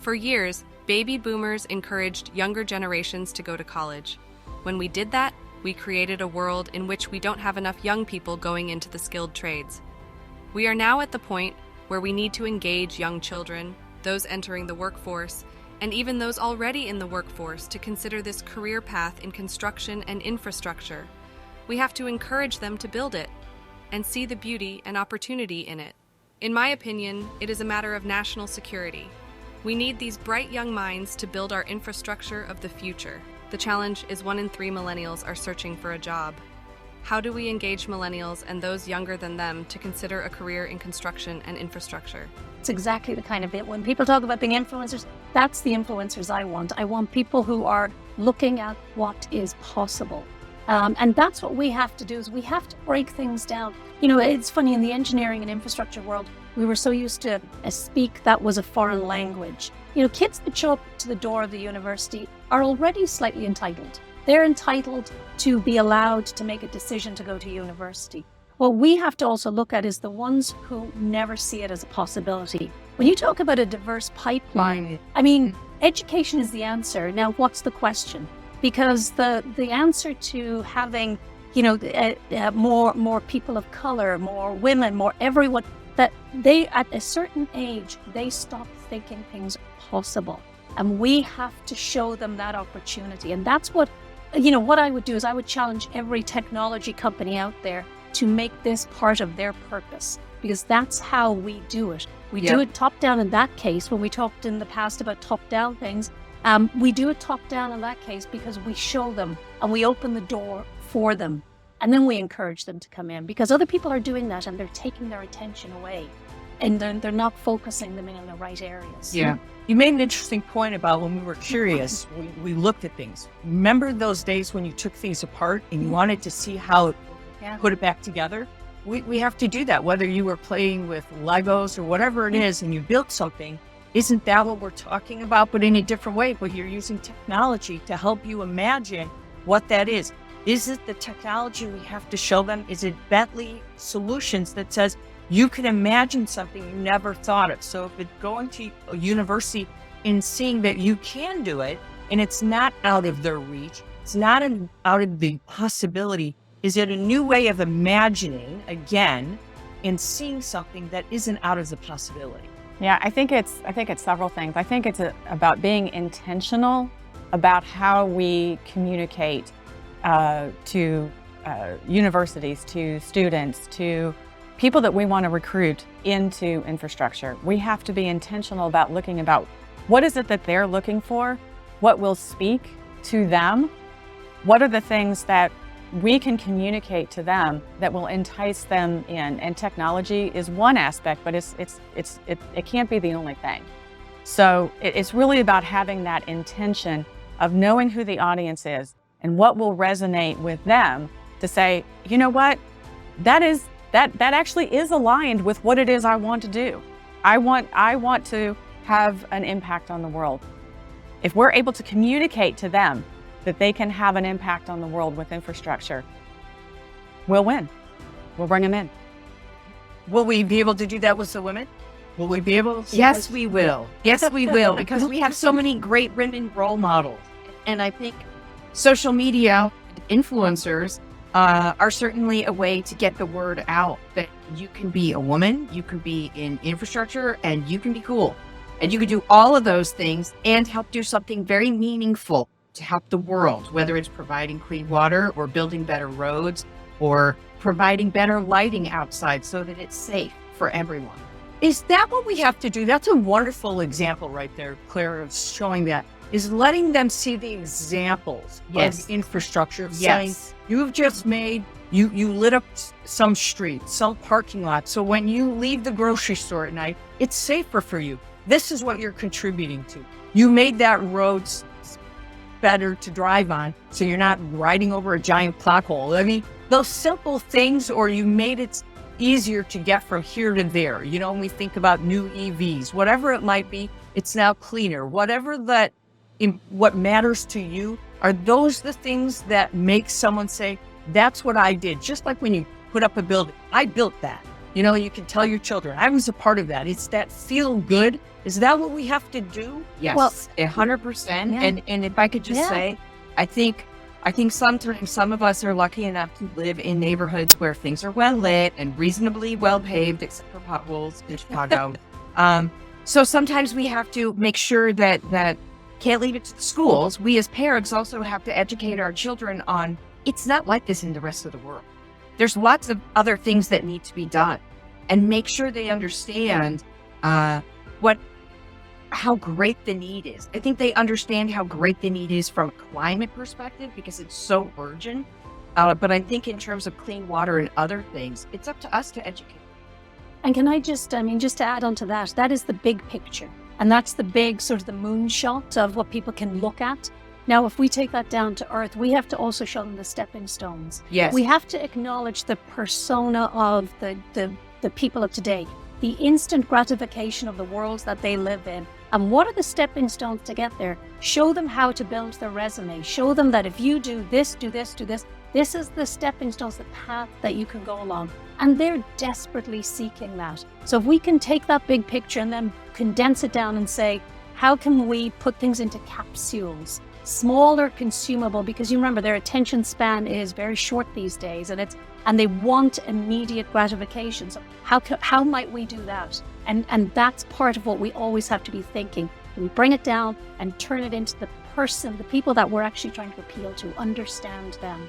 For years, baby boomers encouraged younger generations to go to college. When we did that, we created a world in which we don't have enough young people going into the skilled trades. We are now at the point where we need to engage young children, those entering the workforce, and even those already in the workforce to consider this career path in construction and infrastructure. We have to encourage them to build it and see the beauty and opportunity in it. In my opinion, it is a matter of national security. We need these bright young minds to build our infrastructure of the future. The challenge is 1 in 3 millennials are searching for a job. How do we engage millennials and those younger than them to consider a career in construction and infrastructure? It's exactly the kind of it. When people talk about being influencers, that's the influencers I want. I want people who are looking at what is possible. And that's what we have to do, is we have to break things down. You know, it's funny, in the engineering and infrastructure world, we were so used to speak that was a foreign language. You know, kids that show up to the door of the university are already slightly entitled. They're entitled to be allowed to make a decision to go to university. What we have to also look at is the ones who never see it as a possibility. When you talk about a diverse pipeline, I mean, education is the answer. Now, what's the question? Because the answer to having, you know, more people of color, more women, more everyone, that they, at a certain age, they stop thinking things are possible. And we have to show them that opportunity. And that's what, you know, what I would do is I would challenge every technology company out there to make this part of their purpose, because that's how we do it. We do it top down in that case. When we talked in the past about top down things, we do it top down in that case because we show them and we open the door for them. And then we encourage them to come in, because other people are doing that and they're taking their attention away and they're not focusing them in the right areas. Yeah. You made an interesting point about when we were curious, we looked at things. Remember those days when you took things apart and you wanted to see how it put it back together? We have to do that, whether you were playing with Legos or whatever it is and you built something. Isn't that what we're talking about, but in a different way? But you're using technology to help you imagine what that is. Is it the technology we have to show them? Is it Bentley Solutions that says you can imagine something you never thought of? So if it's going to a university and seeing that you can do it and it's not out of their reach, it's not out of the possibility, is it a new way of imagining again and seeing something that isn't out of the possibility? Yeah, I think it's several things. I think it's about being intentional about how we communicate to universities, to students, to people that we want to recruit into infrastructure. We have to be intentional about looking about what is it that they're looking for, what will speak to them, what are the things that we can communicate to them that will entice them in. And technology is one aspect, but it can't be the only thing. So it's really about having that intention of knowing who the audience is and what will resonate with them to say, you know what, that actually is aligned with what it is I want to do. I want to have an impact on the world. If we're able to communicate to them that they can have an impact on the world with infrastructure, we'll win. We'll bring them in. Will we be able to do that with the women? Will we be able to? Yes, we will. Yes, we will, because we have so many great women role models. And I think social media influencers are certainly a way to get the word out that you can be a woman, you can be in infrastructure, and you can be cool. And you can do all of those things and help do something very meaningful to help the world, whether it's providing clean water or building better roads or providing better lighting outside so that it's safe for everyone. Is that what we have to do? That's a wonderful example right there, Claire, of showing that, is letting them see the examples of infrastructure. Saying, you've just made, you lit up some street, some parking lot. So when you leave the grocery store at night, it's safer for you. This is what you're contributing to. You made that road better to drive on, so you're not riding over a giant pothole. I mean, those simple things, or you made it easier to get from here to there. You know, when we think about new EVs, whatever it might be, it's now cleaner. Whatever that, what matters to you, are those the things that make someone say, that's what I did? Just like when you put up a building, I built that. You know, you can tell your children, I was a part of that. It's that feel good. Is that what we have to do? Yes, Well, 100%. yeah. And if I could just Yeah. say, I think sometimes some of us are lucky enough to live in neighborhoods where things are well lit and reasonably well paved, except for potholes in Chicago. So sometimes we have to make sure that can't leave it to the schools. We as parents also have to educate our children on it's not like this in the rest of the world. There's lots of other things that need to be done, and make sure they understand how great the need is. I think they understand how great the need is from a climate perspective because it's so urgent. But I think in terms of clean water and other things, it's up to us to educate. And can I just to add on to that, that is the big picture. And that's the big sort of the moonshot of what people can look at. Now, if we take that down to earth, we have to also show them the stepping stones. Yes. We have to acknowledge the persona of the people of today, the instant gratification of the worlds that they live in. And what are the stepping stones to get there? Show them how to build their resume. Show them that if you do this, do this, do this, this is the stepping stones, the path that you can go along. And they're desperately seeking that. So if we can take that big picture and then condense it down and say, how can we put things into capsules, smaller, consumable, because you remember their attention span is very short these days, and they want immediate gratification. So how might we do that? And that's part of what we always have to be thinking. We bring it down and turn it into the person, the people that we're actually trying to appeal to, understand them.